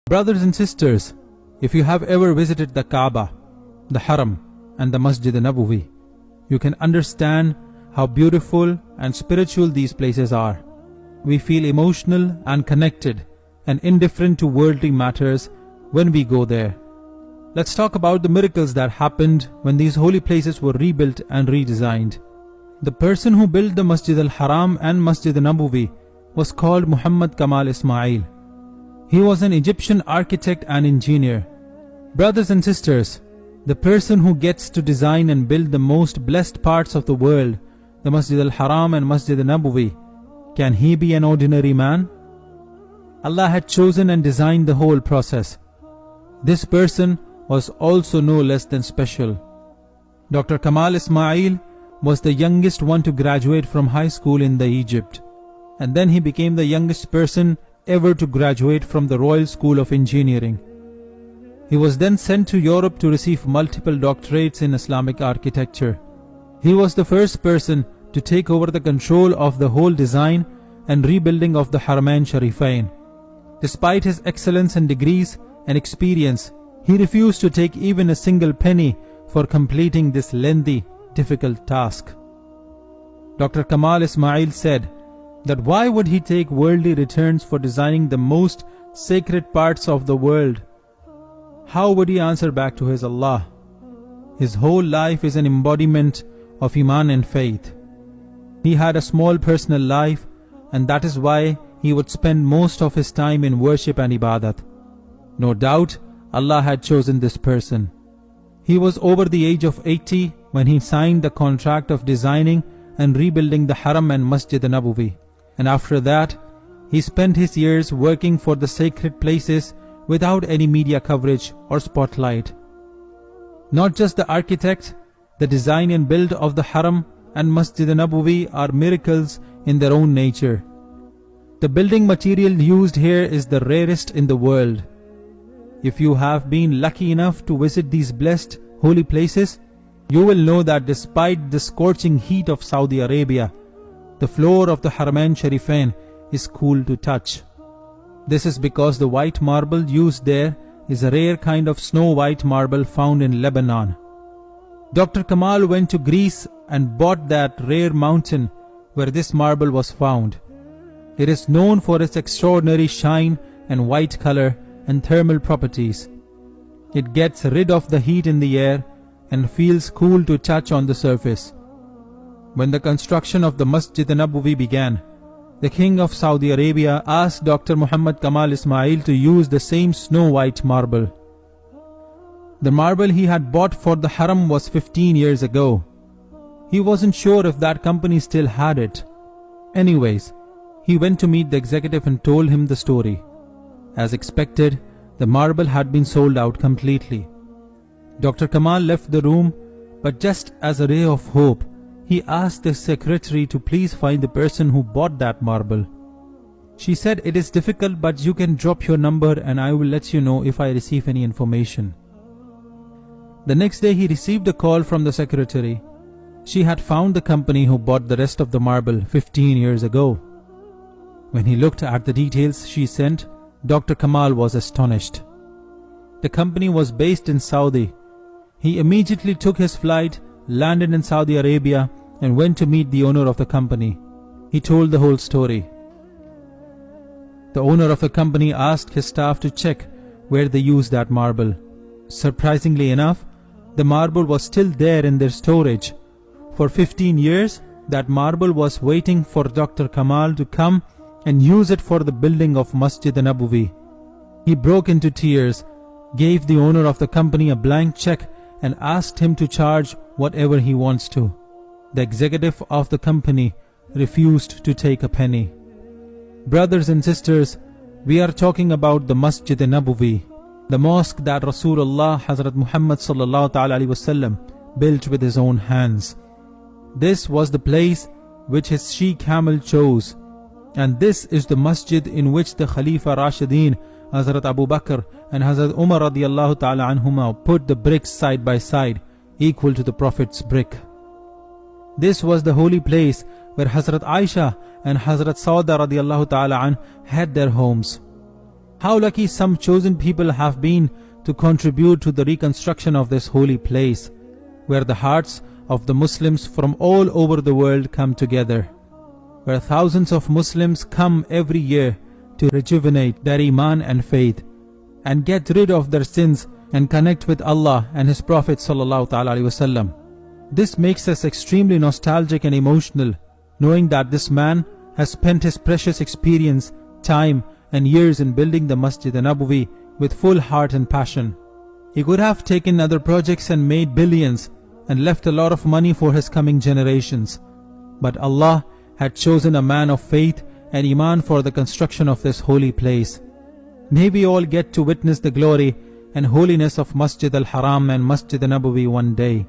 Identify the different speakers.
Speaker 1: Brothers and sisters, if you have ever visited the Kaabah, the Haram and the Masjid Nabawi, you can understand how beautiful and spiritual these places are. We feel emotional and connected and indifferent to worldly matters when we go there. Let's talk about the miracles that happened when these holy places were rebuilt and redesigned. The person who built the Masjid al-Haram and Masjid Nabawi was called Muhammad Kamal Ismail. He was an Egyptian architect and engineer. Brothers and sisters, the person who gets to design and build the most blessed parts of the world, the Masjid al-Haram and Masjid Nabawi, can he be an ordinary man? Allah had chosen and designed the whole process. This person was also no less than special. Dr. Kamal Ismail was the youngest one to graduate from high school in Egypt, and then he became the youngest person ever to graduate from the Royal School of Engineering. He was then sent to Europe to receive multiple doctorates in Islamic architecture. He was the first person to take over the control of the whole design and rebuilding of the Haramain Sharifain. Despite his excellence and degrees and experience, he refused to take even a single penny for completing this lengthy, difficult task. Dr. Kamal Ismail said that why would he take worldly returns for designing the most sacred parts of the world? How would he answer back to his Allah? His whole life is an embodiment of Iman and faith. He had a small personal life, and that is why he would spend most of his time in worship and ibadat. No doubt, Allah had chosen this person. He was over the age of 80 when he signed the contract of designing and rebuilding the Haram and Masjid Nabawi. And after that, he spent his years working for the sacred places without any media coverage or spotlight. Not just the architect, the design and build of the Haram and Masjid Nabawi are miracles in their own nature. The building material used here is the rarest in the world. If you have been lucky enough to visit these blessed holy places, you will know that despite the scorching heat of Saudi Arabia, the floor of the Haramain Sharifain is cool to touch. This is because the white marble used there is a rare kind of snow-white marble found in Lebanon. Dr. Kamal went to Greece and bought that rare mountain where this marble was found. It is known for its extraordinary shine and white color and thermal properties. It gets rid of the heat in the air and feels cool to touch on the surface. When the construction of the Masjid Nabawi began, the King of Saudi Arabia asked Dr. Muhammad Kamal Ismail to use the same snow-white marble. The marble he had bought for the Haram was 15 years ago. He wasn't sure if that company still had it. Anyways, he went to meet the executive and told him the story. As expected, the marble had been sold out completely. Dr. Kamal left the room, but just as a ray of hope, he asked the secretary to please find the person who bought that marble. She said, "It is difficult, but you can drop your number and I will let you know if I receive any information." The next day he received a call from the secretary. She had found the company who bought the rest of the marble 15 years ago. When he looked at the details she sent, Dr. Kamal was astonished. The company was based in Saudi. He immediately took his flight, landed in Saudi Arabia, and went to meet the owner of the company. He told the whole story. The owner of the company asked his staff to check where they used that marble. Surprisingly enough, the marble was still there in their storage. For 15 years, that marble was waiting for Dr. Kamal to come and use it for the building of Masjid Nabawi. He broke into tears, gave the owner of the company a blank check and asked him to charge whatever he wants to. The executive of the company refused to take a penny. Brothers and sisters, we are talking about the Masjid Nabawi, the mosque that Rasulullah Hazrat Muhammad sallallahu ta'ala alaihi wasallam built with his own hands. This was the place which his she-camel chose, and this is the masjid in which the Khalifa Rashidin Hazrat Abu Bakr and Hazrat Umar radiyallahu ta'ala anhuma put the bricks side by side, equal to the Prophet's brick. This was the holy place where Hazrat Aisha and Hazrat Sauda radiyallahu ta'ala an had their homes. How lucky some chosen people have been to contribute to the reconstruction of this holy place, where the hearts of the Muslims from all over the world come together, where thousands of Muslims come every year to rejuvenate their iman and faith, and get rid of their sins and connect with Allah and His Prophet ﷺ. This makes us extremely nostalgic and emotional, knowing that this man has spent his precious experience, time and years in building the Masjid Nabawi with full heart and passion. He could have taken other projects and made billions and left a lot of money for his coming generations. But Allah had chosen a man of faith and iman for the construction of this holy place. May we all get to witness the glory and holiness of Masjid al-Haram and Masjid Nabawi one day.